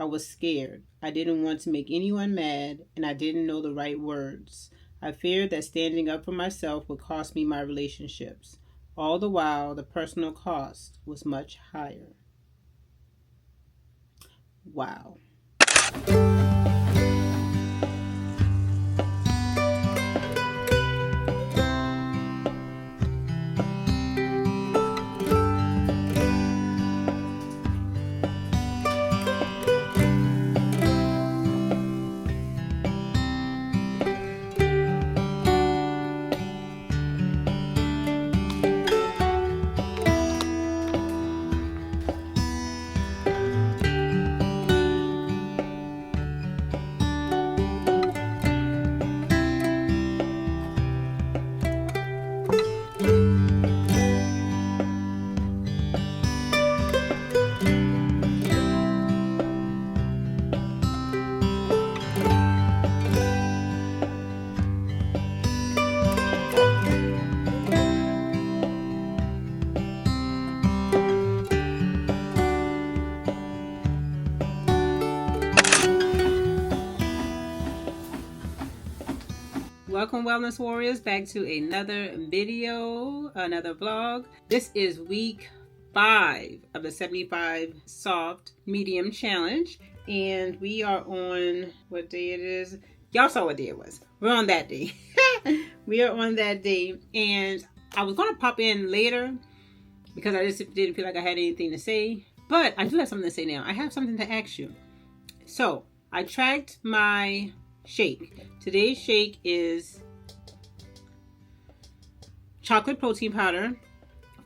I was scared. I didn't want to make anyone mad, and I didn't know the right words. I feared that standing up for myself would cost me my relationships. All the while, the personal cost was much higher. Wow. Welcome, Wellness Warriors, back to another video, another vlog. This is week 5 of the 75 Soft Medium Challenge, and we are on what day it is. Y'all saw what day it was. We're on that day. We are on that day, and I was going to pop in later because I just didn't feel like I had anything to say, but I do have something to say now. I have something to ask you. So I tracked my shake. Today's shake is chocolate protein powder,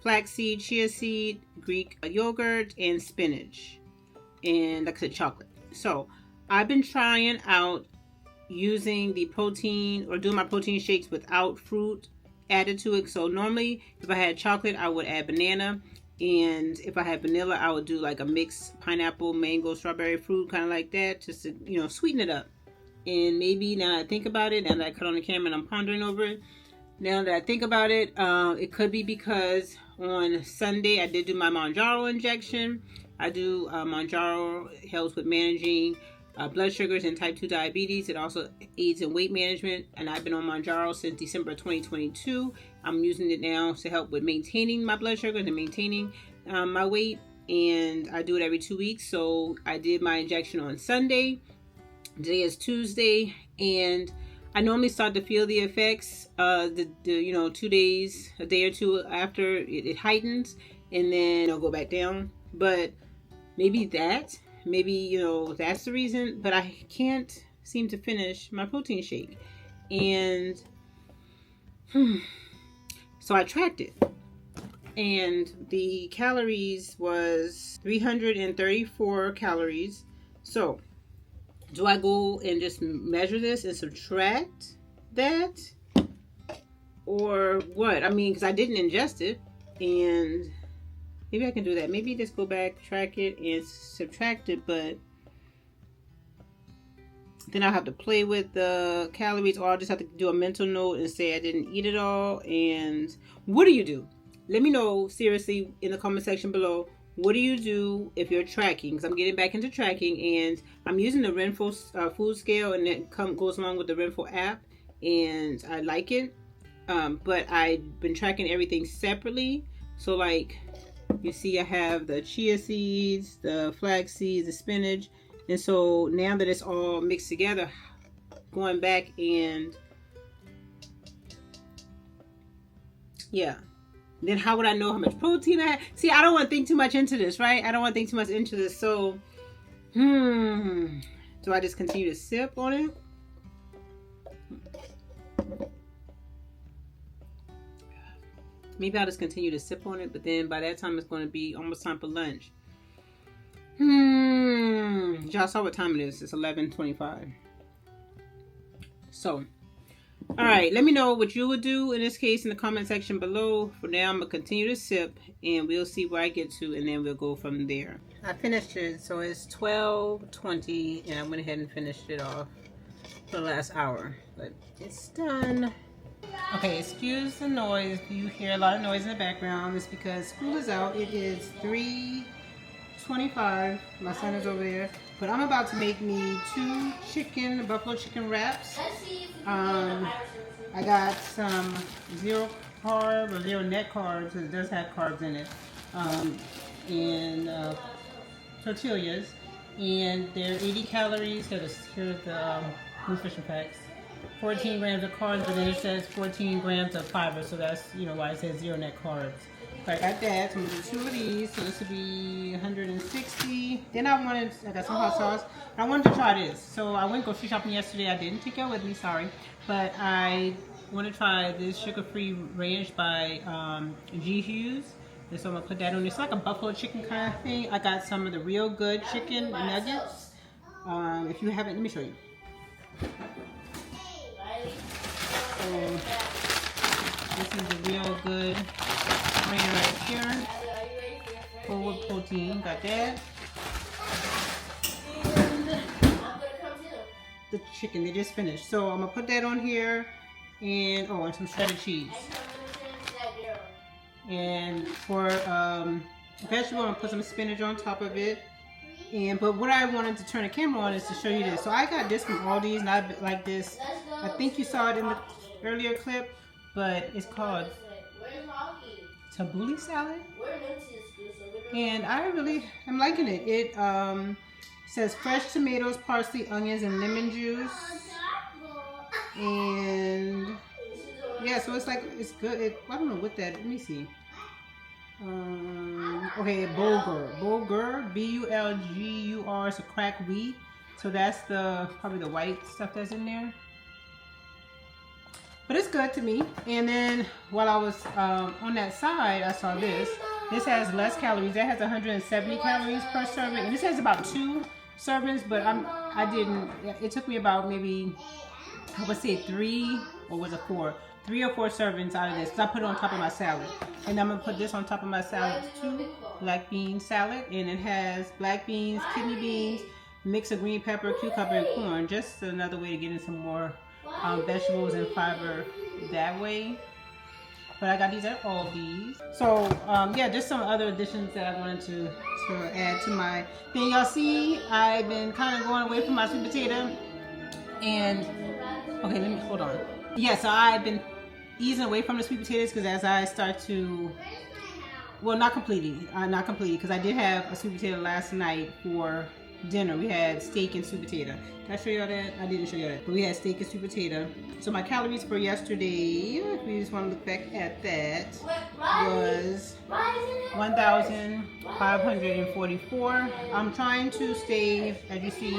flaxseed, chia seed, Greek yogurt, and spinach. And like I said, chocolate. So I've been trying out using the protein or doing my protein shakes without fruit added to it. So normally if I had chocolate, I would add banana. And if I had vanilla, I would do like a mixed pineapple, mango, strawberry fruit, kind of like that, just to, you know, sweeten it up. And maybe now that I think about it, now that I cut on the camera and I'm pondering over it, now that I think about it, it could be because on Sunday I did do my Mounjaro injection. I do Mounjaro helps with managing blood sugars and type 2 diabetes. It also aids in weight management, and I've been on Mounjaro since December 2022. I'm using it now to help with maintaining my blood sugars and maintaining my weight, and I do it every 2 weeks. So I did my injection on Sunday. Today is Tuesday, and I normally start to feel the effects the 2 days, a day or two after it heightens, and then it'll go back down. But maybe that's the reason. But I can't seem to finish my protein shake, and so I tracked it, and the calories was 334 calories. So do I go and just measure this and subtract that? Or what? I mean, because I didn't ingest it. And maybe I can do that. Maybe just go back, track it, and subtract it. But then I'll have to play with the calories. Or I'll just have to do a mental note and say I didn't eat it all. And what do you do? Let me know, seriously, in the comment section below. What do you do if you're tracking? Because I'm getting back into tracking, and I'm using the Renfo food scale, and it goes along with the Renfo app, and I like it. But I've been tracking everything separately. So like you see, I have the chia seeds, the flax seeds, the spinach, and so now that it's all mixed together, going back and yeah. Then how would I know how much protein I have? See, I don't want to think too much into this, right? I don't want to think too much into this. So, do I just continue to sip on it? Maybe I'll just continue to sip on it, but then by that time it's going to be almost time for lunch. Y'all saw what time it is. It's 11:25. So, all right, let me know what you would do in this case in the comment section below. For now, I'm going to continue to sip, and we'll see where I get to, and then we'll go from there. I finished it, so it's 12:20, and I went ahead and finished it off for the last hour. But it's done. Okay, excuse the noise. You hear a lot of noise in the background. It's because school is out. It is 3:25. My son is over there But I'm about to make me 2 buffalo chicken wraps. I got some 0 carb or 0 net carbs. It does have carbs in it. And tortillas. And they're 80 calories. Here's the nutrition facts. 14 grams of carbs, but then it says 14 grams of fiber. So that's, why it says 0 net carbs. So I got that. So I'm going to do 2 of these. So this would be 160. Then I got some hot sauce. I wanted to try this. So I went grocery shopping yesterday. I didn't take it with me, sorry. But I want to try this sugar-free ranch by G. Hughes. And so I'm going to put that on there. It's like a buffalo chicken kind of thing. I got some of the Real Good chicken nuggets. If you haven't, let me show you. So this is the Real Good brand right here. Full with protein. Got that. And the chicken, they just finished. So I'm going to put that on here. And some shredded cheese. And for vegetable, I'm gonna put some spinach on top of it. But what I wanted to turn the camera on is to show you this. So I got this from Aldi's, and I like this. I think you saw it in the earlier clip, but it's called tabbouleh salad. And I really am liking it. It says fresh tomatoes, parsley, onions, and lemon juice. And yeah, so it's good. I don't know what that. Let me see. Okay, bulgur, B-U-L-G-U-R. It's a cracked wheat. So that's probably the white stuff that's in there. But it's good to me. And then while I was on that side, I saw this. This has less calories. That has 170 calories per serving, and this has about 2 servings. But I didn't. It took me about maybe, I would say 3, or was it 4? 3 or 4 servings out of this. So I put it on top of my salad. And I'm going to put this on top of my salad too. Black bean salad. And it has black beans, kidney beans, mix of green pepper, cucumber, and corn. Just another way to get in some more vegetables and fiber that way. But I got these at Aldi's. So yeah, just some other additions that I wanted to add to my thing. Y'all see, I've been kind of going away from my sweet potato. And okay, let me hold on. Yeah, so I've been easing away from the sweet potatoes because as I start to, well, not completely, because I did have a sweet potato last night for dinner. We had steak and sweet potato. Did I show y'all that? I didn't show y'all that, but we had steak and sweet potato. So my calories for yesterday, if we just want to look back at that, was 1,544. I'm trying to stay, as you see,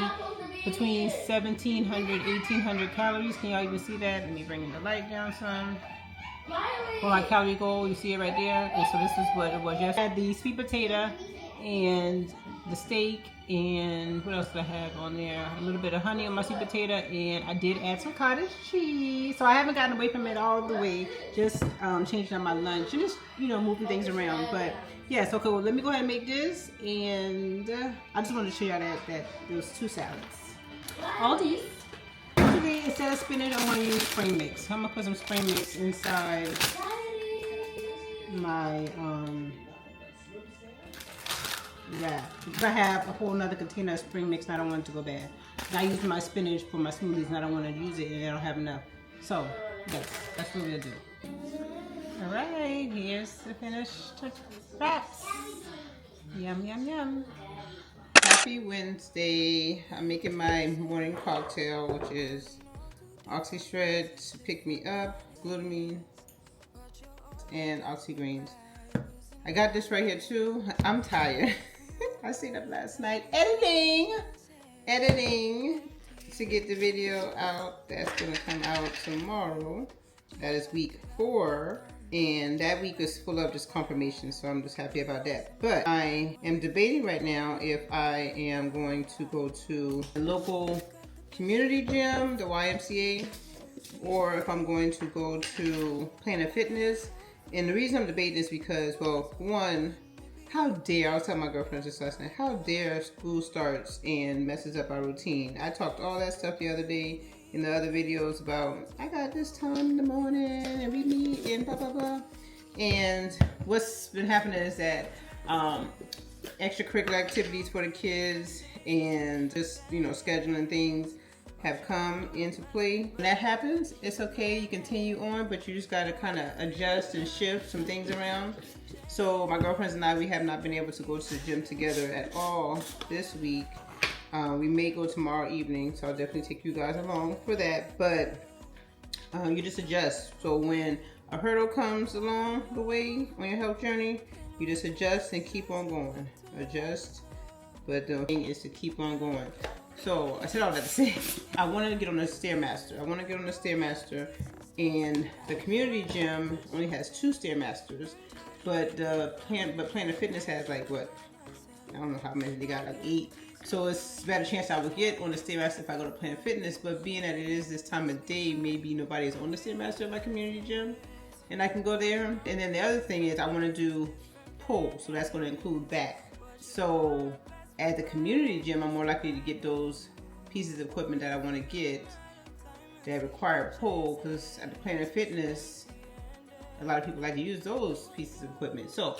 between 1,700, 1,800 calories. Can y'all even see that? Let me bring the light down some. For my calorie goal, you see it right there. And so this is what it was yesterday. I had the sweet potato and the steak, and what else did I have on there? A little bit of honey on my sweet potato, and I did add some cottage cheese. So I haven't gotten away from it all the way, just changing up my lunch and just, moving things around. But yeah, so cool. Let me go ahead and make this, and I just wanted to show y'all that those 2 salads. Aldi's. Today, instead of spinach, I'm going to use spring mix. I'm going to put some spring mix inside my wrap. Because I have a whole nother container of spring mix and I don't want it to go bad. I use my spinach for my smoothies and I don't want to use it and I don't have enough. So, yes, that's what we'll do. Alright, here's the finished wraps. Yum, yum, yum. Happy Wednesday. I'm making my morning cocktail, which is Oxy Shred to pick me up, glutamine, and Oxy Greens. I got this right here too. I'm tired. I stayed up last night editing to get the video out. That's gonna come out tomorrow. That is week 4. And that week is full of just confirmation, so I'm just happy about that. But I am debating right now if I am going to go to a local community gym, the YMCA, or if I'm going to go to Planet Fitness. And the reason I'm debating is because, well, one, how dare, I was telling my girlfriends this last night, how dare school starts and messes up our routine. I talked all that stuff the other day in the other videos about, I got this time in the morning and we meet and blah, blah, blah. And what's been happening is that extracurricular activities for the kids and just, you know, scheduling things have come into play. When that happens, it's okay, you continue on, but you just gotta kind of adjust and shift some things around. So my girlfriends and I, we have not been able to go to the gym together at all this week. We may go tomorrow evening, so I'll definitely take you guys along for that, but you just adjust. So when a hurdle comes along the way on your health journey, you just adjust and keep on going. Adjust, but the thing is to keep on going. So I said all that to say, I wanted to get on the Stairmaster. And the community gym only has 2 Stairmasters, but Planet Fitness has like what? I don't know how many they got, like 8. So it's a better chance I would get on the Stairmaster if I go to Planet Fitness. But being that it is this time of day, maybe nobody's on the Stairmaster at my community gym, and I can go there. And then the other thing is I want to do pull, so that's going to include back. So at the community gym, I'm more likely to get those pieces of equipment that I want to get that require pull, because at the Planet Fitness, a lot of people like to use those pieces of equipment. So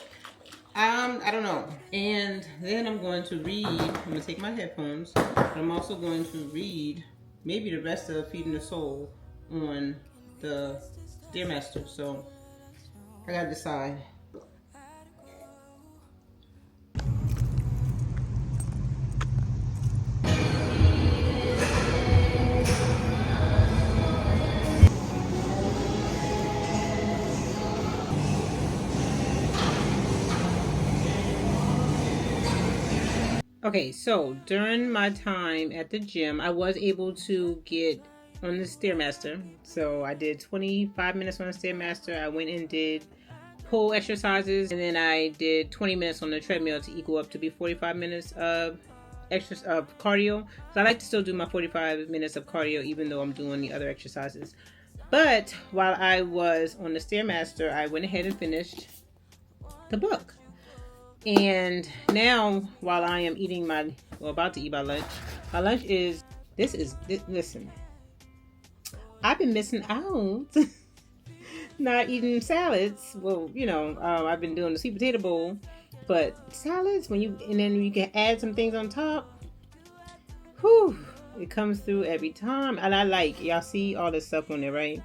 I don't know. And then I'm going to read. I'm going to take my headphones, but I'm also going to read maybe the rest of Feeding the Soul on the Stairmaster. So I gotta decide. Okay, so during my time at the gym, I was able to get on the Stairmaster. So I did 25 minutes on the Stairmaster. I went and did pull exercises, and then I did 20 minutes on the treadmill to equal up to be 45 minutes of cardio. So I like to still do my 45 minutes of cardio even though I'm doing the other exercises. But while I was on the Stairmaster, I went ahead and finished the book. And now, while I am eating about to eat my lunch is, listen, I've been missing out not eating salads. Well, you know, I've been doing the sweet potato bowl, but salads, and then you can add some things on top, whew, it comes through every time. And y'all see all this stuff on there, right?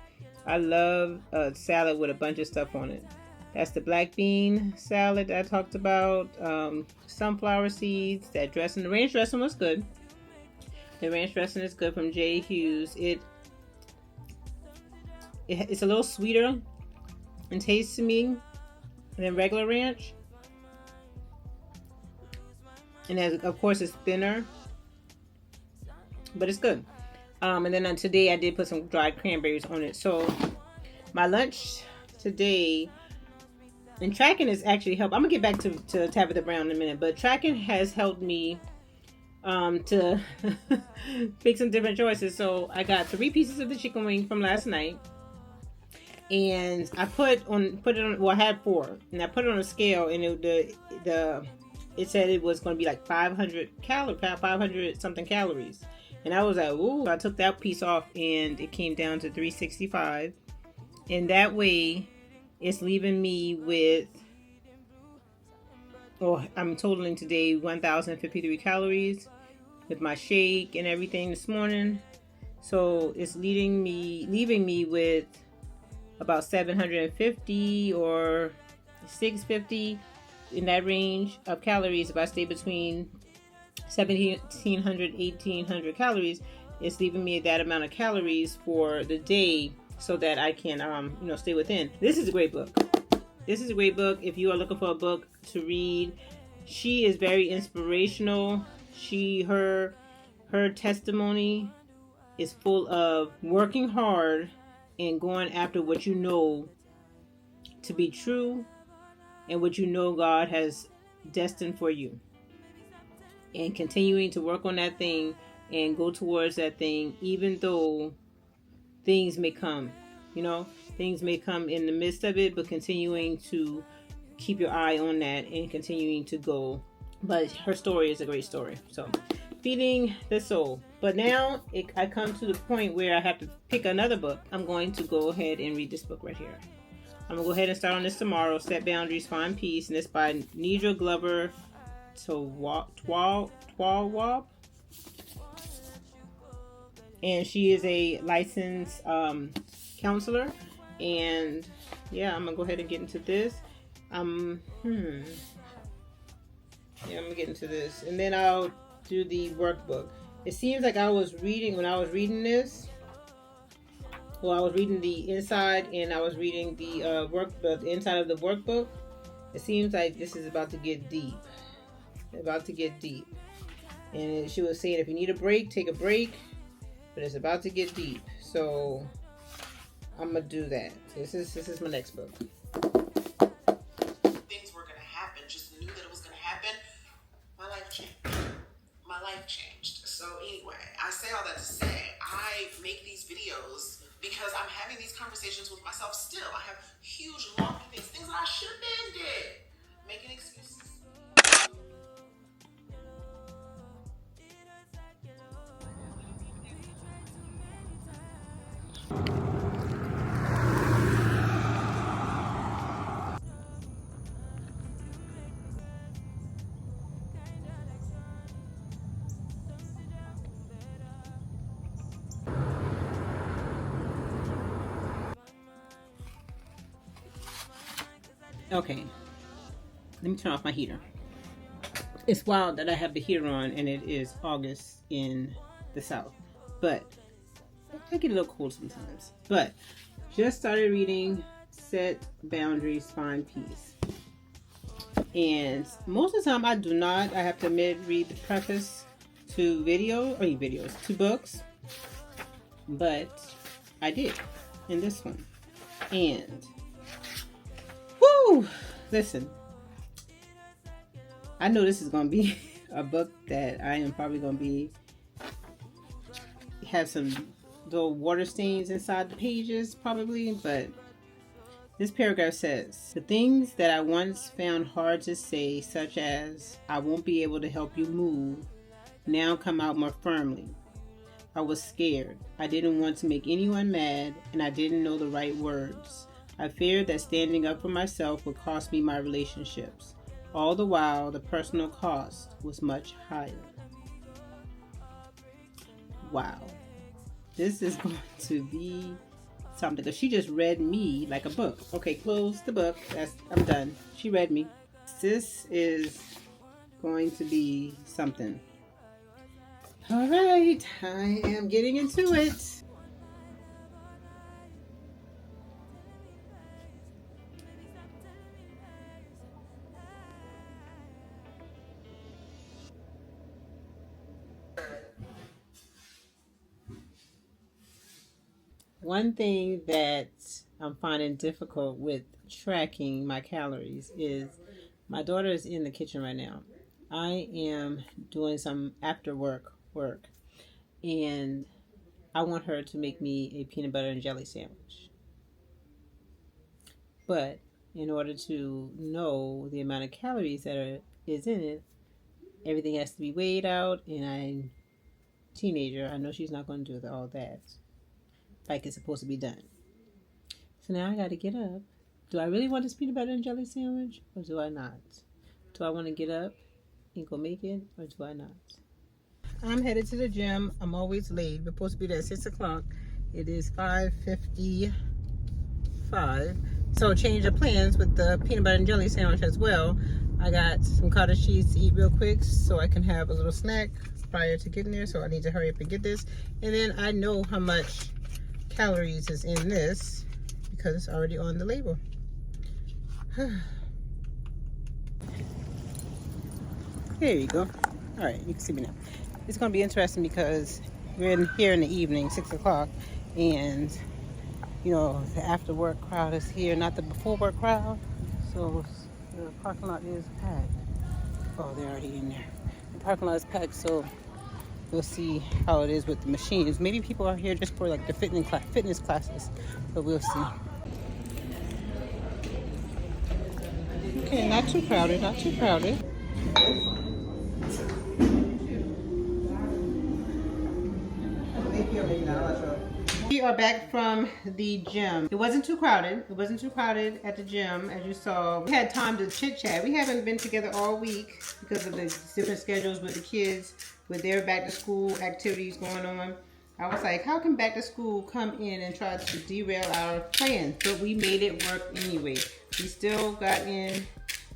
I love a salad with a bunch of stuff on it. That's the black bean salad that I talked about. Sunflower seeds. That dressing. The ranch dressing was good. The ranch dressing is good from J. Hughes. It's a little sweeter in taste to me than regular ranch. And of course it's thinner. But it's good. And then today I did put some dried cranberries on it. So my lunch today... And tracking has actually helped. I'm going to get back to Tabitha Brown in a minute. But tracking has helped me to make some different choices. So I got 3 pieces of the chicken wing from last night. And I put it on, well, I had 4. And I put it on a scale. And it said it was going to be like 500 something calories. And I was like, ooh. So I took that piece off and it came down to 365. And that way... it's leaving me with, I'm totaling today 1,053 calories with my shake and everything this morning. So it's leaving me with about 750 or 650 in that range of calories. If I stay between 1,700, 1,800 calories, it's leaving me that amount of calories for the day, so that I can, stay within. This is a great book. If you are looking for a book to read. She is very inspirational. Her testimony is full of working hard and going after what you know to be true and what you know God has destined for you. And continuing to work on that thing and go towards that thing, even though things may come, things may come in the midst of it, but continuing to keep your eye on that and continuing to go. But her story is a great story. So, Feeding the Soul. But now I come to the point where I have to pick another book. I'm going to go ahead and read this book right here. I'm going to go ahead and start on this tomorrow. Set Boundaries, Find Peace. And it's by Nedra Glover Twalwab. and she is a licensed counselor. And yeah, I'm gonna go ahead and get into this. Yeah, I'm gonna get into this, and then I'll do the workbook. It seems like I was reading when I was reading this. Well, I was reading the inside, and I was reading the the inside of the workbook. It seems like this is about to get deep. About to get deep. And she was saying, if you need a break, take a break. But it's about to get deep, so I'm gonna do that. This is my next book. Things were gonna happen. Just knew that it was gonna happen. My life changed. My life changed. So anyway, I say all that to say I make these videos because I'm having these conversations with myself still. I have huge, long things that I should have been did. Making excuses. Okay, let me turn off my heater. It's wild that I have the heater on and it is August in the South, but I get a little cold sometimes. But just started reading Set Boundaries, Find Peace. And most of the time I do not, I have to admit, read the preface to to books. But I did in this one. And whoo! Listen, I know this is going to be a book that I am probably going to have some little water stains inside the pages probably, but this paragraph says, the things that I once found hard to say, such as, I won't be able to help you move, now come out more firmly. I was scared. I didn't want to make anyone mad, and I didn't know the right words. I feared that standing up for myself would cost me my relationships. All the while, the personal cost was much higher. Wow. This is going to be something, because she just read me like a book. Okay, close the book. I'm done. She read me. This is going to be something. All right, I am getting into it. One thing that I'm finding difficult with tracking my calories is my daughter is in the kitchen right now. I am doing some after work, and I want her to make me a peanut butter and jelly sandwich. But in order to know the amount of calories that is in it, everything has to be weighed out, and I'm a teenager. I know she's not going to do all that like it's supposed to be done. So now I got to get up. Do I really want this peanut butter and jelly sandwich, or do I not? Do I want to get up and go make it, or do I not? I'm headed to the gym. I'm always late. We're supposed to be there at 6 o'clock. It is 5:55. So change of plans with the peanut butter and jelly sandwich as well. I got some cottage cheese to eat real quick so I can have a little snack prior to getting there. So I need to hurry up and get this. And then I know how much calories is in this because it's already on the label. There you go. All right, you can see me now. It's going to be interesting because we're here in the evening, 6 o'clock, and you know, the after work crowd is here, not the before work crowd. So the parking lot is packed. Oh, they're already in there. The parking lot is packed, so we'll see how it is with the machines. Maybe people are here just for like the fitness classes, but we'll see. Okay, not too crowded, not too crowded. We are back from the gym. It wasn't too crowded. It wasn't too crowded at the gym, as you saw. We had time to chit chat. We haven't been together all week because of the different schedules with the kids, with their back to school activities going on. I was like, how can back to school come in and try to derail our plans? But we made it work anyway. We still got in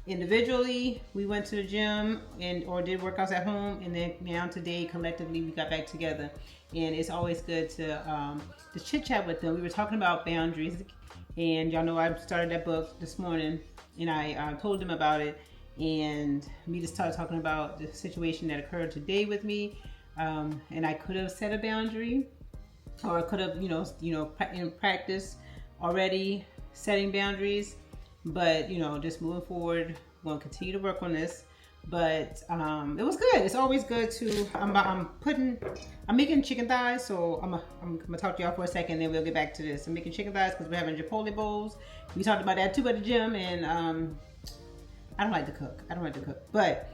individually. We went to the gym or did workouts at home, and then now today collectively we got back together. And it's always good to chit chat with them. We were talking about boundaries, and y'all know I started that book this morning, and I told them about it, and we just started talking about the situation that occurred today with me. And I could have set a boundary, or I could have, in practice already setting boundaries. But just moving forward, we're gonna continue to work on this. But it was good. It's always good to. I'm making chicken thighs, so I'm gonna talk to y'all for a second, then we'll get back to this. I'm making chicken thighs because we're having Chipotle bowls. We talked about that too at the gym, and I don't like to cook. But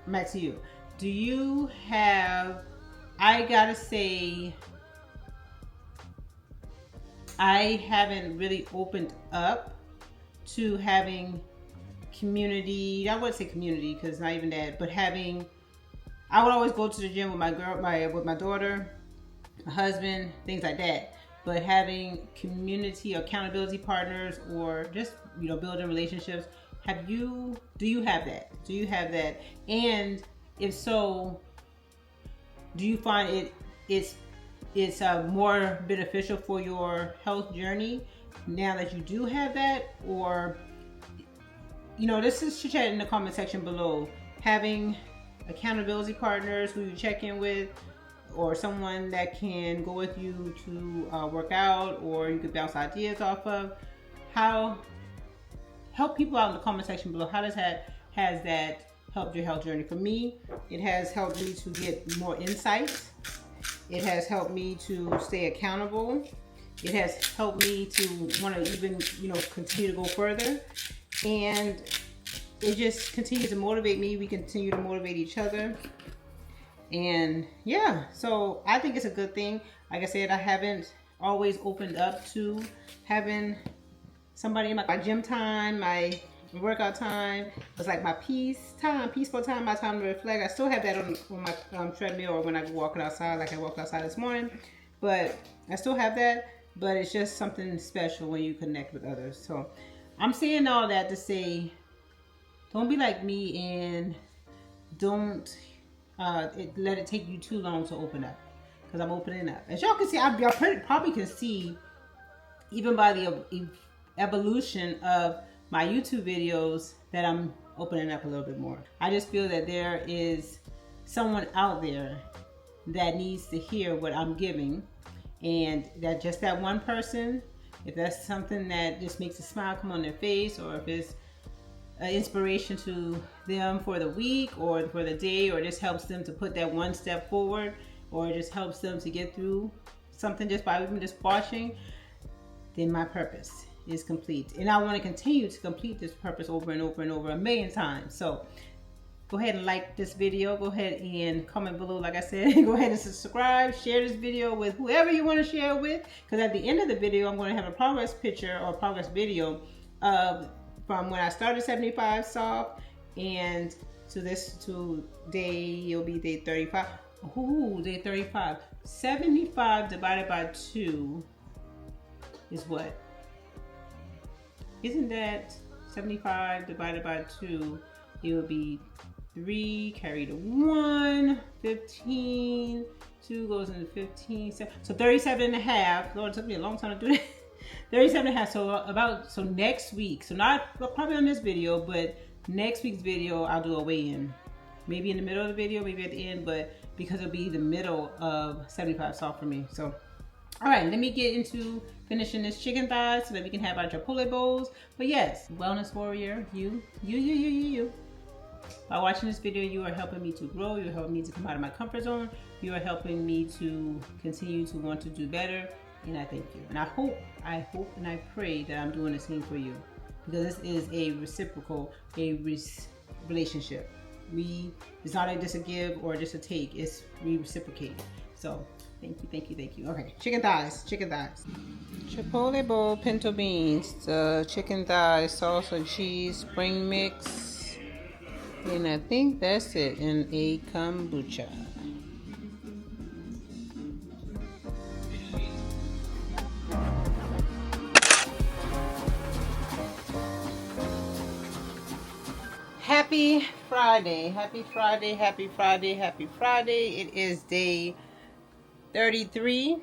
back to you. Do you have, I gotta say, I haven't really opened up to having community. I wouldn't say community because not even that, but having, I would always go to the gym with my daughter, my husband, things like that. But having community or accountability partners, or just, building relationships, do you have that? And if so, do you find it's more beneficial for your health journey now that you do have that? Or, this is chit chat in the comment section below. Having accountability partners who you check in with, or someone that can go with you to work out, or you could bounce ideas off of. Help people out in the comment section below. Has that helped your health journey? For me, it has helped me to get more insight. It has helped me to stay accountable. It has helped me to want to even, continue to go further. And it just continues to motivate me. We continue to motivate each other. And yeah, so I think it's a good thing. Like I said, I haven't always opened up to having somebody in my gym time, my workout time. It's like my peaceful time, my time to reflect. I still have that on my treadmill, or when I go walking outside, like I walked outside this morning. But I still have that, but it's just something special when you connect with others. So I'm saying all that to say, don't be like me, and don't let it take you too long to open up, because I'm opening up. As y'all can see, y'all probably can see, even by the evolution of my YouTube videos, that I'm opening up a little bit more. I just feel that there is someone out there that needs to hear what I'm giving, and that just that one person, if that's something that just makes a smile come on their face, or if it's an inspiration to them for the week or for the day, or just helps them to put that one step forward, or just helps them to get through something just by even just watching, then my purpose is complete. And I want to continue to complete this purpose over and over and over a million times. So go ahead and like this video. Go ahead and comment below. Like I said, go ahead and subscribe. Share this video with whoever you want to share it with. Because at the end of the video, I'm going to have a progress picture or progress video of from when I started 75 soft, and to today, it'll be day 35. Ooh, day 35. 75 divided by 2 is what? Isn't that 75 divided by 2? It would be 3, carry the 1, 15, 2 goes into 15, so 37 and a half. Lord, it took me a long time to do that. 37 and a half. So next week, so not probably on this video, but next week's video, I'll do a weigh-in. Maybe in the middle of the video, maybe at the end, but because it'll be the middle of 75 soft for me. So, all right, let me get into finishing this chicken thighs so that we can have our Chipotle bowls. But yes, wellness warrior, you. By watching this video, you are helping me to grow. You're helping me to come out of my comfort zone. You are helping me to continue to want to do better. And I thank you. And I hope and I pray that I'm doing the same for you. Because this is a reciprocal, relationship. It's not just a give or just a take. It's reciprocated. So thank you. Okay, chicken thighs. Chipotle bowl, pinto beans, the chicken thighs, salsa, cheese, spring mix. And I think that's it. And a kombucha. Happy Friday. Happy Friday. Happy Friday. Happy Friday. It is day 33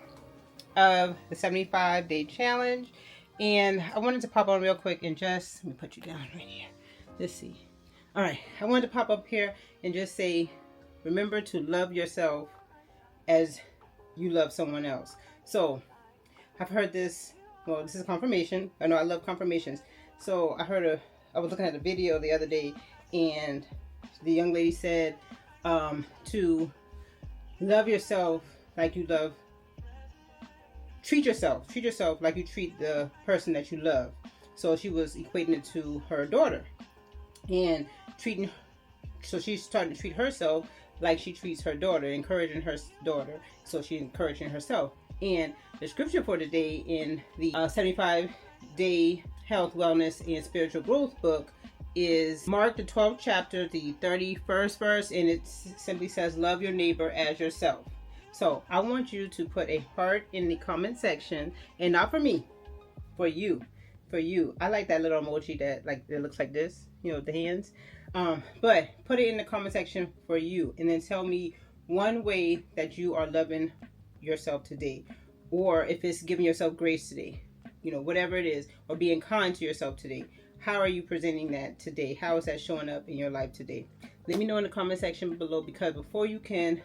of the 75-day challenge. And I wanted to pop on real quick and just, let me put you down right here. Let's see. All right. I wanted to pop up here and just say, remember to love yourself as you love someone else. So I've heard this, well, this is confirmation. I know I love confirmations. So I was looking at a video the other day, and the young lady said to love yourself like you love, treat yourself like you treat the person that you love. So she was equating it to her daughter, and so she's starting to treat herself like she treats her daughter, encouraging her daughter, so she's encouraging herself. And the scripture for today in the 75-day health, wellness, and spiritual growth book is Mark, the 12th chapter, the 31st verse, and it simply says, love your neighbor as yourself. So I want you to put a heart in the comment section, and not for me, for you. I like that little emoji that looks like this, the hands. But put it in the comment section for you, and then tell me one way that you are loving yourself today, or if it's giving yourself grace today, whatever it is, or being kind to yourself today. How are you presenting that today? How is that showing up in your life today? Let me know in the comment section below, because before you can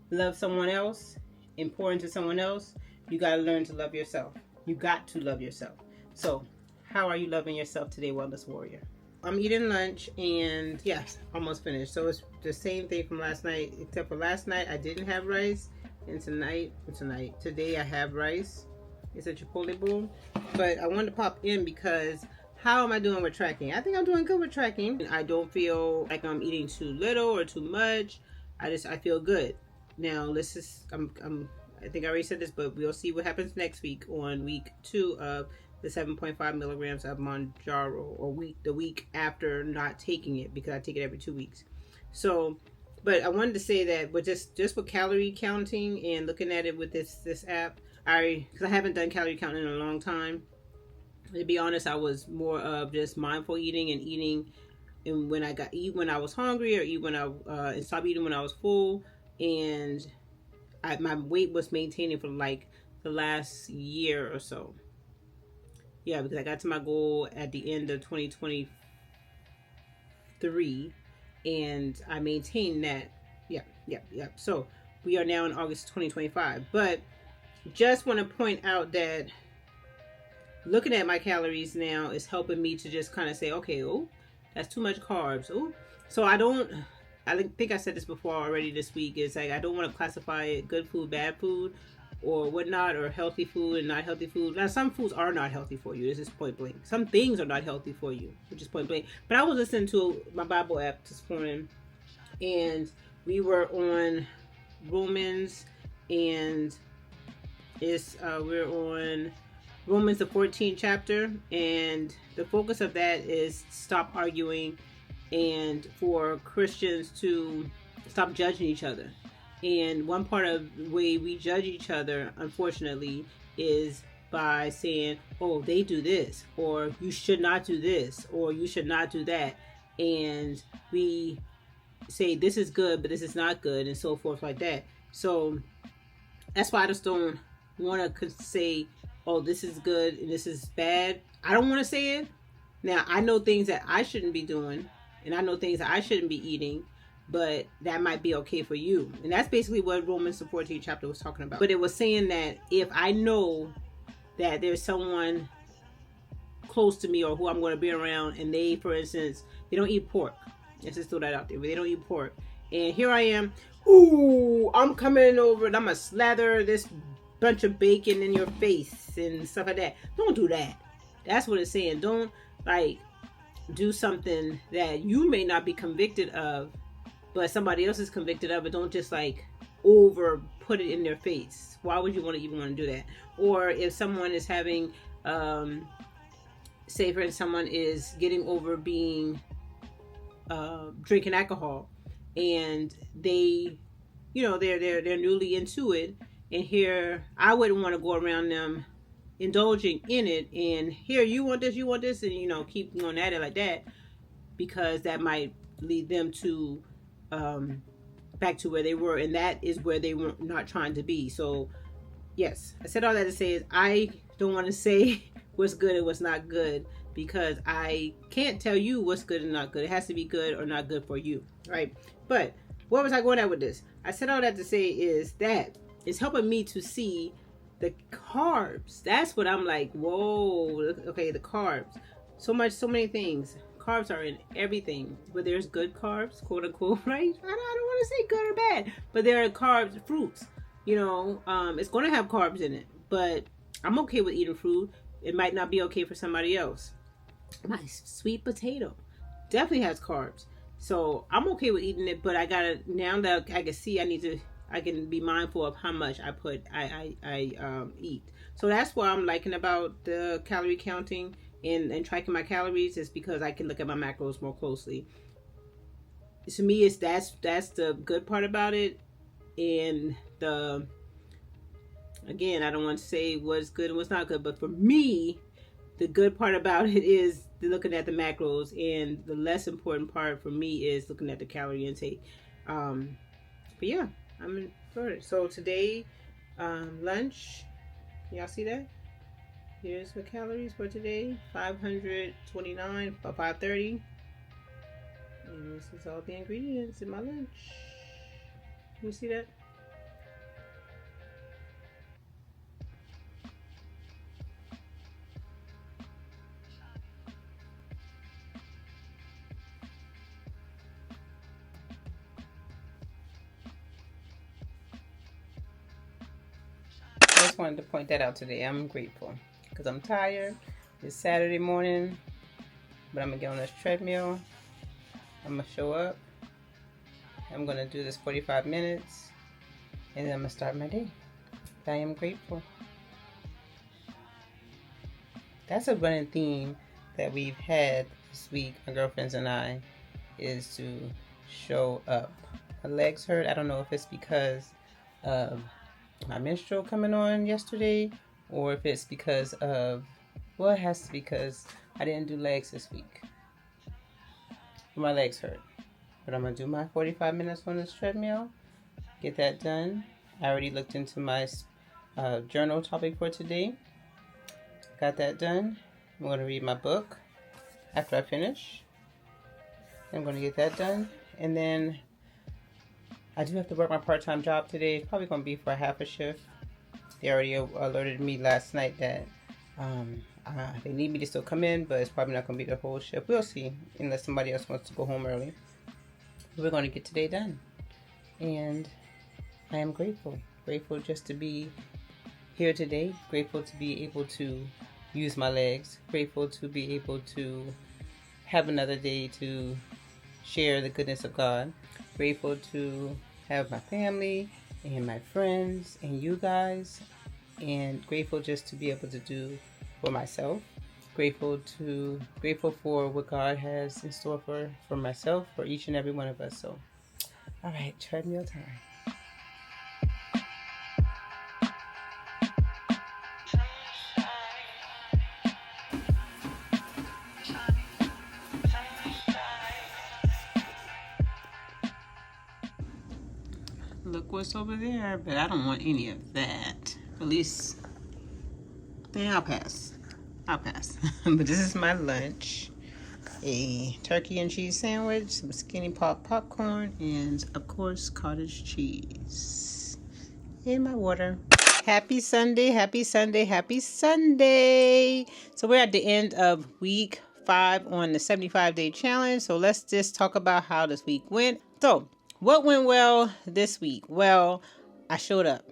love someone else and pour into someone else, you got to learn to love yourself. You got to love yourself. So how are you loving yourself today, Wellness Warrior? I'm eating lunch, and yes, almost finished. So it's the same thing from last night, except for last night I didn't have rice, and today I have rice. It's a Chipotle bowl. But I wanted to pop in because how am I doing with tracking? I think I'm doing good with tracking. I don't feel like I'm eating too little or too much. I feel good. Now I think I already said this, but we'll see what happens next week on week 2 of the 7.5 milligrams of Mounjaro, or the week after not taking it, because I take it every 2 weeks. So, but I wanted to say that with just with calorie counting and looking at it with this app, because I haven't done calorie counting in a long time. To be honest, I was more of just mindful eating and eating, and eat when I was hungry, or eat when and stop eating when I was full, and my weight was maintaining for like the last year or so. Yeah, because I got to my goal at the end of 2023, and I maintained that. Yeah. So we are now in August 2025. But just want to point out that looking at my calories now is helping me to just kind of say, okay, oh, that's too much carbs. Oh, so I think I said this before already this week. It's like I don't want to classify it good food, bad food, or whatnot, or healthy food and not healthy food. Now, some foods are not healthy for you. This is point blank. Some things are not healthy for you, which is point blank. But I was listening to my Bible app this morning, and we were on Romans, and we're on Romans, the 14th chapter, and the focus of that is stop arguing, and for Christians to stop judging each other. And one part of the way we judge each other, unfortunately, is by saying, oh, they do this, or you should not do this, or you should not do that. And we say this is good, but this is not good, and so forth like that. So that's why I just don't want to say, oh, this is good and this is bad. I don't want to say it. Now, I know things that I shouldn't be doing, and I know things that I shouldn't be eating, but that might be okay for you. And that's basically what Romans, the 14th chapter, was talking about. But it was saying that if I know that there's someone close to me or who I'm going to be around, and they, for instance, they don't eat pork. Let's just throw that out there. But they don't eat pork. And here I am. Ooh, I'm coming over and I'm going to slather this bunch of bacon in your face and stuff like that. Don't do that. That's what it's saying. Don't, do something that you may not be convicted of, but somebody else is convicted of it. Don't just over put it in their face. Why would you even want to do that? Or if someone is having, say for instance, someone is getting over being drinking alcohol, and they, they're newly into it, and here I wouldn't want to go around them indulging in it, and here you want this, and keep going at it like that, because that might lead them to back to where they were, and that is where they were not trying to be. So yes, I said all that to say is I don't want to say what's good and what's not good, because I can't tell you what's good and not good. It has to be good or not good for you, right? But where was I going at with this? I said all that to say is that it's helping me to see the carbs. That's what I'm like, whoa, okay, the carbs. So many things. Carbs are in everything, but there's good carbs, quote unquote, right? I don't want to say good or bad, but there are carbs, fruits. It's going to have carbs in it, but I'm okay with eating fruit. It might not be okay for somebody else. My sweet potato definitely has carbs, so I'm okay with eating it. But I gotta, now that I can see, I can be mindful of how much I eat. So that's what I'm liking about the calorie counting and tracking my calories, is because I can look at my macros more closely. To me, that's the good part about it. And again, I don't want to say what's good and what's not good, but for me, the good part about it is looking at the macros, and the less important part for me is looking at the calorie intake. But yeah, I'm enjoying it. So today, lunch, y'all see that? Here's the calories for today: 529 or 530. And this is all the ingredients in my lunch. You see that? I just wanted to point that out today. I'm grateful because I'm tired. It's Saturday morning, but I'm gonna get on this treadmill. I'm gonna show up. I'm gonna do this 45 minutes, and then I'm gonna start my day. I am grateful. That's a running theme that we've had this week, my girlfriends and I, is to show up. My legs hurt. I don't know if it's because of my menstrual coming on yesterday, or if it's because of, well, it has to be because I didn't do legs this week. My legs hurt. But I'm going to do my 45 minutes on this treadmill, get that done. I already looked into my journal topic for today. Got that done. I'm going to read my book after I finish. I'm going to get that done. And then I do have to work my part-time job today. It's probably going to be for a half a shift. They already alerted me last night that they need me to still come in, but it's probably not going to be the whole shift. We'll see, unless somebody else wants to go home early. We're going to get today done. And I am grateful. Grateful just to be here today. Grateful to be able to use my legs. Grateful to be able to have another day to share the goodness of God. Grateful to have my family and my friends and you guys. And grateful just to be able to do for myself. Grateful for what God has in store for myself, for each and every one of us. So, all right, treadmill time. Look what's over there, but I don't want any of that. At least, then I'll pass. But this is my lunch. A turkey and cheese sandwich, some skinny pop popcorn, and of course cottage cheese. And my water. Happy Sunday. So we're at the end of week 5 on the 75-day challenge. So let's just talk about how this week went. So what went well this week? Well, I showed up.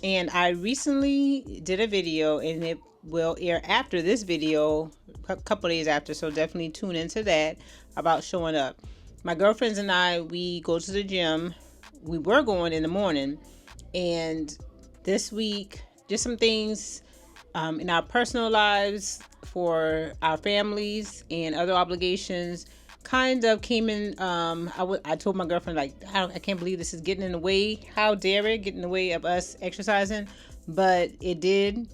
And I recently did a video, and it will air after this video, a couple days after, so definitely tune into that, about showing up. My girlfriends and I, we go to the gym. We were going in the morning, and this week, just some things in our personal lives, for our families and other obligations, kind of came in. I told my girlfriend, like, I can't believe this is getting in the way. How dare it get in the way of us exercising? But it did.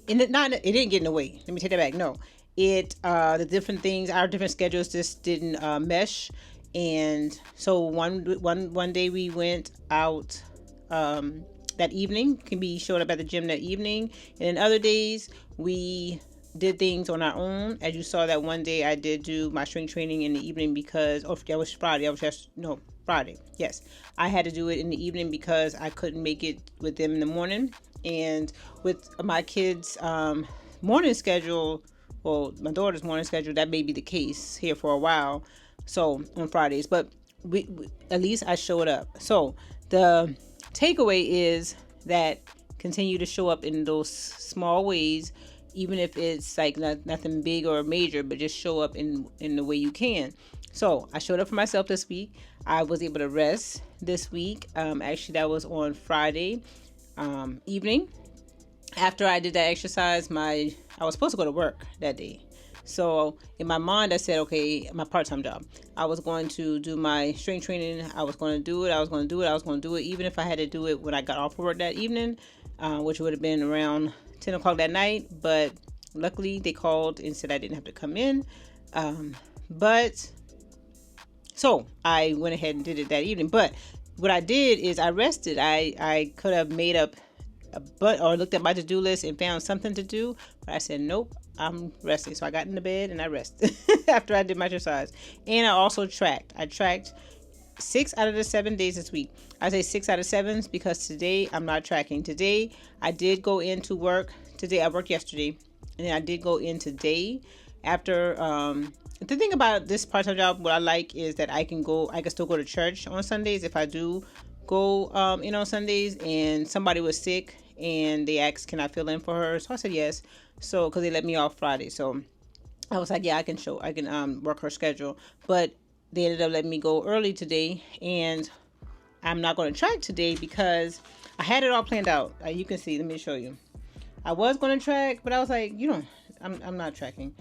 And it didn't get in the way. Let me take that back. No, the different things, our different schedules just didn't mesh. And so one day we went out that evening. We showed up at the gym that evening, and then other days we did things on our own. As you saw, that one day I did do my strength training in the evening because that was Friday. Friday. Yes, I had to do it in the evening because I couldn't make it with them in the morning, and with my kids' morning schedule. Well, my daughter's morning schedule, that may be the case here for a while. So on Fridays, but we at least I showed up. So the takeaway is that continue to show up in those small ways, even if it's like nothing big or major, but just show up in the way you can. So I showed up for myself this week. I was able to rest this week. Actually, that was on Friday evening. After I did that exercise, I was supposed to go to work that day. So in my mind, I said, okay, my part-time job, I was going to do my strength training. I was going to do it, even if I had to do it when I got off of work that evening, which would have been around 10 o'clock that night. But luckily they called and said I didn't have to come in. So I went ahead and did it that evening. But what I did is I rested. I could have made up or looked at my to-do list and found something to do, but I said nope, I'm resting. So I got in the bed and I rested after I did my exercise. And I also tracked. I tracked 6 out of the 7 days this week. I say 6 out of 7 because today I'm not tracking. Today I did go into work. Today I worked yesterday, and then I did go in today. After the thing about this part-time job, what I like is that I can still go to church on Sundays if I do go on Sundays. And somebody was sick and they asked, can I fill in for her? So I said yes. So because they let me off Friday, so I was like, yeah, I can work her schedule. But they ended up letting me go early today, and I'm not going to track today because I had it all planned out. You can see, let me show you. I was going to track, but I was like, I'm not tracking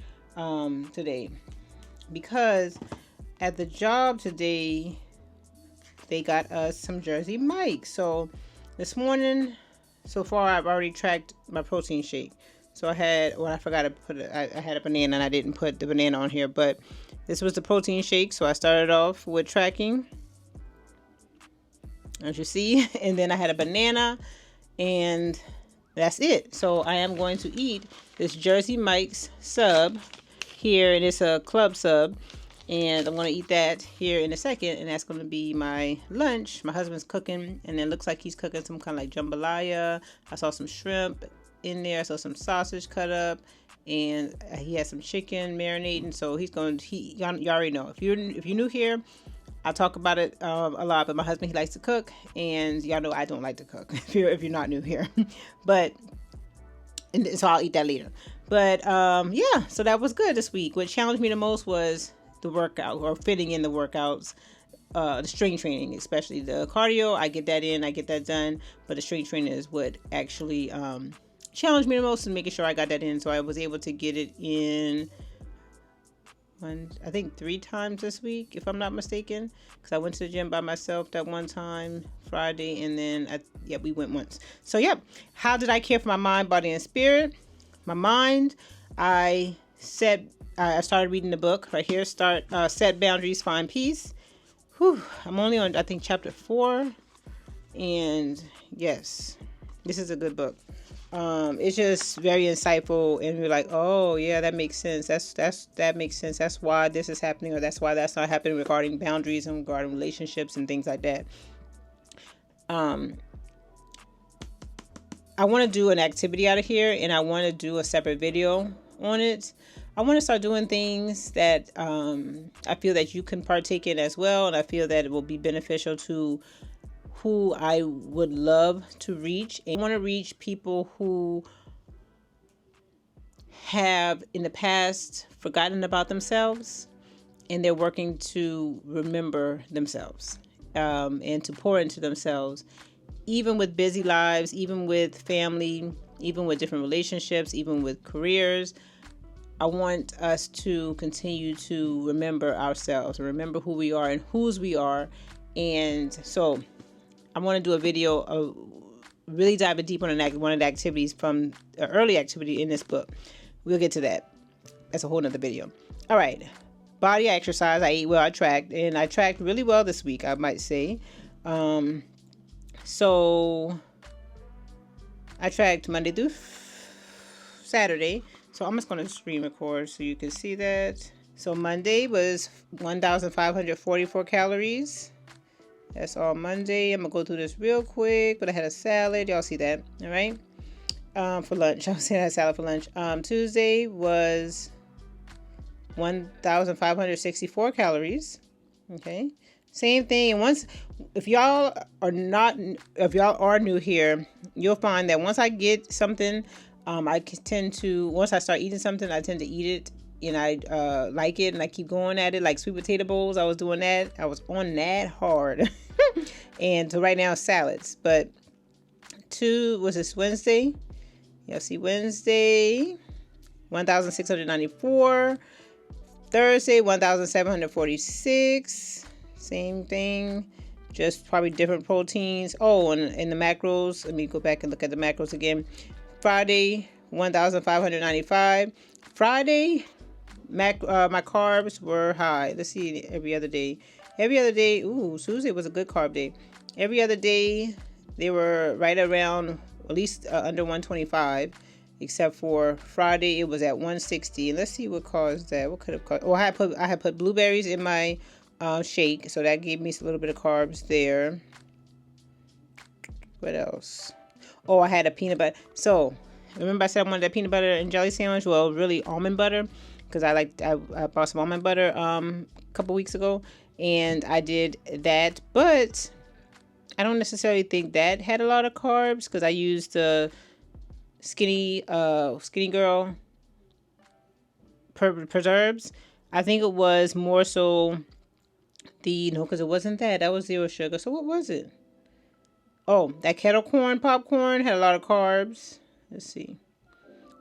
today because at the job today they got us some Jersey Mike's. So this morning, so far I've already tracked my protein shake. So I had a banana, and I didn't put the banana on here, but this was the protein shake. So I started off with tracking, as you see, and then I had a banana, and that's it. So I am going to eat this Jersey Mike's sub here, and it's a club sub, and I'm going to eat that here in a second, and that's going to be my lunch. My husband's cooking, and it looks like he's cooking some kind of like jambalaya. I saw some shrimp in there. I saw some sausage cut up, and he has some chicken marinating. So y'all already know. If you're new here, I talk about it a lot, but my husband, he likes to cook, and y'all know I don't like to cook if you're not new here. So I'll eat that later. But yeah, so that was good this week. What challenged me the most was the workout, or fitting in the workouts, the strength training, especially the cardio. I get that in, I get that done, but the strength training is what actually challenged me the most, and making sure I got that in. So I was able to get it in I think 3 times this week, if I'm not mistaken, because I went to the gym by myself that one time Friday, and then we went once. So how did I care for my mind, body, and spirit? My mind, I started reading the book right here. Set Boundaries, Find Peace. I'm only on, I think, chapter 4, and yes, this is a good book. It's just very insightful, and you're like, oh yeah, that makes sense. That makes sense. That's why this is happening, or that's why that's not happening, regarding boundaries and regarding relationships and things like that. I want to do an activity out of here, and I want to do a separate video on it. I want to start doing things that I feel that you can partake in as well, and I feel that it will be beneficial to who I would love to reach. And I want to reach people who have in the past forgotten about themselves, and they're working to remember themselves, and to pour into themselves, even with busy lives, even with family, even with different relationships, even with careers. I want us to continue to remember ourselves, remember who we are and whose we are. And so I want to do a video of really diving deep on one of the activities from the early activity in this book. We'll get to that. That's a whole nother video. All right. body exercise. I ate well. I tracked, and I tracked really well this week, I might say. So I tracked Monday through Saturday. So I'm just going to screen record so you can see that. So Monday was 1,544 calories. That's all Monday. I'm going to go through this real quick, but I had a salad. Y'all see that, all right? For lunch. I was saying I had salad for lunch. Tuesday was 1,564 calories. Okay. Same thing. And if y'all are new here, you'll find that once I get something, once I start eating something, I tend to eat it, and I like it, and I keep going at it. Like sweet potato bowls, I was doing that. I was on that hard. And so right now salads. But was this Wednesday? Yeah, see Wednesday, 1,694. Thursday, 1,746. Same thing, just probably different proteins. Oh, and in the macros, let me go back and look at the macros again. Friday, 1,595. Friday, my carbs were high. Let's see, every other day. Tuesday was a good carb day. Every other day, they were right around, at least under 125. Except for Friday, it was at 160. And let's see what caused that. What could have caused? Oh, I had put blueberries in my shake, so that gave me a little bit of carbs there. What else? Oh, I had a peanut butter. So remember I said I wanted that peanut butter and jelly sandwich? Well, really almond butter, because I bought some almond butter a couple weeks ago, and I did that. But I don't necessarily think that had a lot of carbs, because I used the skinny girl preserves. I think it was more so because it wasn't that was zero sugar. So what was it? Oh, that kettle corn popcorn had a lot of carbs. Let's see.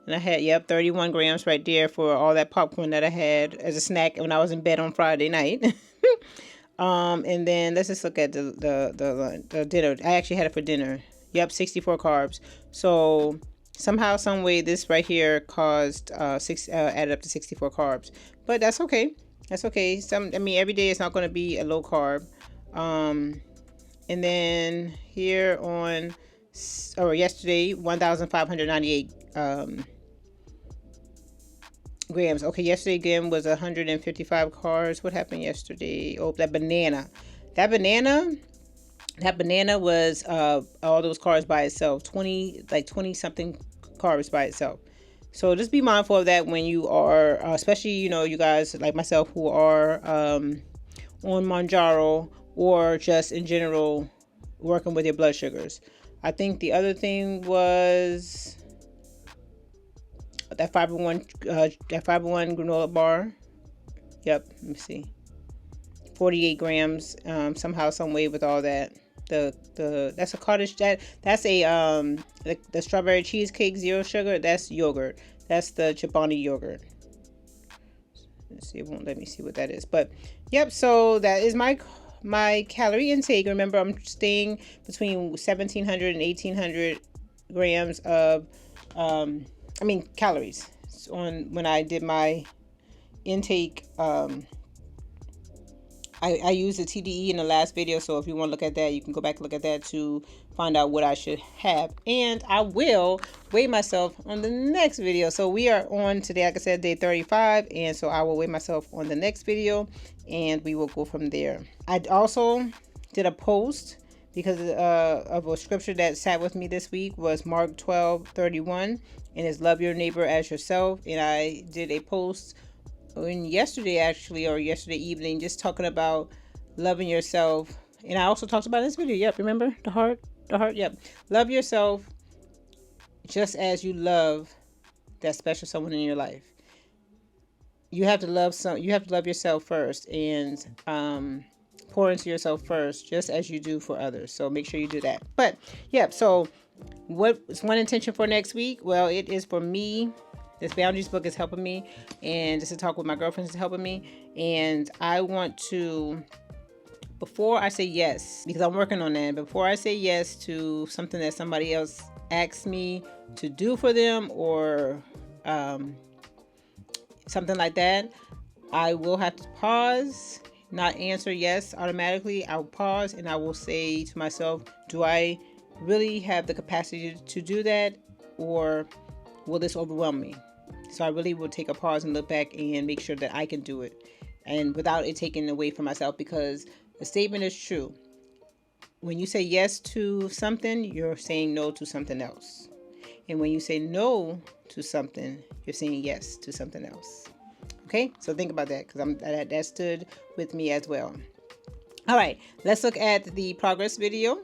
And I had 31 grams right there for all that popcorn that I had as a snack when I was in bed on Friday night. And then let's just look at the dinner. I actually had it for dinner. 64 carbs. So somehow, some way, this right here caused added up to 64 carbs. But that's okay. That's okay. Every day it's not going to be a low carb. And then here yesterday, 1,598 grams. Okay, yesterday again was 155 carbs. What happened yesterday? Oh, that banana. That banana was all those carbs by itself. 20 something carbs by itself. So just be mindful of that when you are, especially, you guys like myself who are on Mounjaro, or just in general working with your blood sugars. I think the other thing was that fiber one granola bar. Yep, let me see. 48 grams, somehow, some way with all that. That's a cottage, that's a the strawberry cheesecake, zero sugar. That's yogurt. That's the Chobani yogurt. Let's see, it won't let me see what that is. But yep, so that is my calorie intake. Remember, I'm staying between 1,700 and 1,800 grams of calories when I did my intake. I used the TDE in the last video, so if you want to look at that, you can go back and look at that to find out what I should have. And I will weigh myself on the next video. So we are on today, like I said, day 35, and so I will weigh myself on the next video, and we will go from there. I also did a post because of a scripture that sat with me this week was Mark 12:31, and it's love your neighbor as yourself. And I did a post yesterday evening, just talking about loving yourself. And I also talked about this video. Yep, remember the heart. Yep, love yourself just as you love that special someone in your life. You have to love yourself first, and pour into yourself first, just as you do for others. So make sure you do that. But yep. So what's one intention for next week? Well, it is for me. This Boundaries book is helping me, and just to talk with my girlfriends is helping me. And I want to, before I say yes, because I'm working on that, before I say yes to something that somebody else asks me to do for them, or something like that, I will have to pause, not answer yes automatically. I'll pause and I will say to myself, do I really have the capacity to do that, or will this overwhelm me? So I really will take a pause and look back and make sure that I can do it, and without it taking away from myself, because the statement is true. When you say yes to something, you're saying no to something else. And when you say no to something, you're saying yes to something else. Okay, so think about that, because that stood with me as well. All right, let's look at the progress video.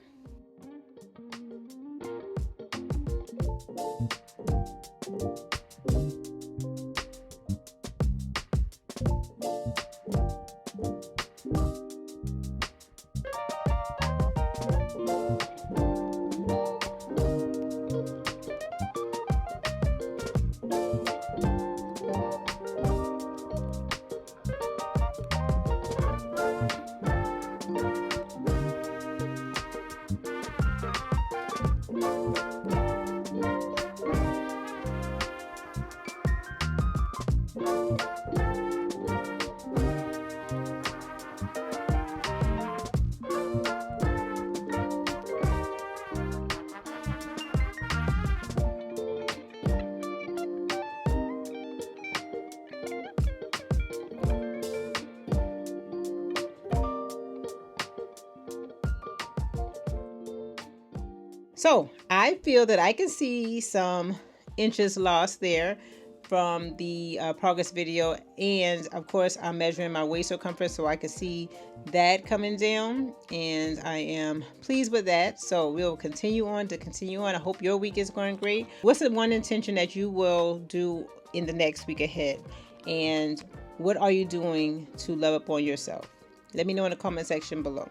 So I feel that I can see some inches lost there from the progress video, and of course I'm measuring my waist circumference, so I can see that coming down, and I am pleased with that. So we'll continue on. I hope your week is going great. What's the one intention that you will do in the next week ahead, and what are you doing to love up on yourself? Let me know in the comment section below.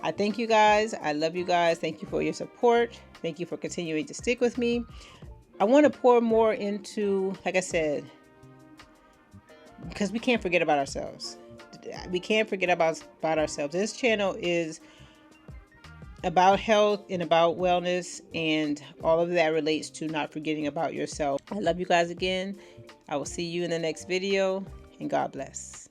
I thank you guys. I love you guys. Thank you for your support. Thank you for continuing to stick with me. I want to pour more into, like I said, because we can't forget about ourselves. We can't forget about ourselves. This channel is about health and about wellness, and all of that relates to not forgetting about yourself. I love you guys again. I will see you in the next video, and God bless.